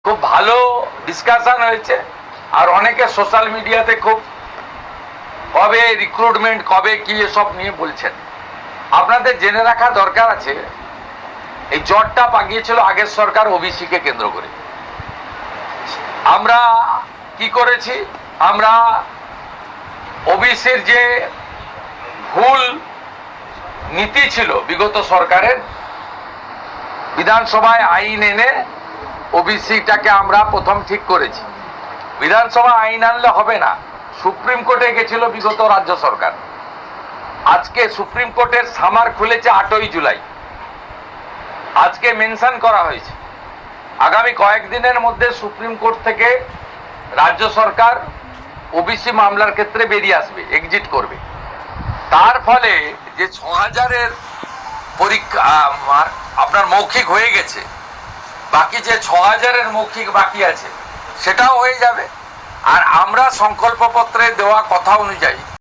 খুব ভালো ডিসকাশন হয়েছে। আর অনেকে সোশ্যাল মিডিয়াতে খুব কবে রিক্রুটমেন্ট, কবে কি এসব নিয়ে বলছেন। আপনাদের জেনে রাখা দরকার আছে, এই জটটা পাকিয়েছিল আগের সরকার ওবিসিকে কেন্দ্র করে। আমরা কি করেছি, আমরা ওবিসির যে ভুল নীতি ছিল বিগত সরকারের, বিধানসভায় আইন এনে ওবিসিটাকে আমরা প্রথম ঠিক করেছি। বিধানসভা আইন আনলে হবে না, সুপ্রিম কোর্টে গেছিল বিগত রাজ্য সরকার। আজকে সুপ্রিম কোর্টের সামার খুলেছে 8ই জুলাই। আজকে মেনশন করা হয়েছে আগামী কয়েকদিনের মধ্যে সুপ্রিম কোর্ট থেকে রাজ্য সরকার ওবিসি মামলার ক্ষেত্রে বেরিয়ে আসবে, এক্সিট করবে। তার ফলে যে 6000-এর পরীক্ষা আপনার মৌখিক হয়ে গেছে, বাকি যে 6000-এর মৌখিক বাকি আছে সেটাও হয়ে যাবে। আর আমরা সংকল্পপত্রে দেওয়া কথা অনুযায়ী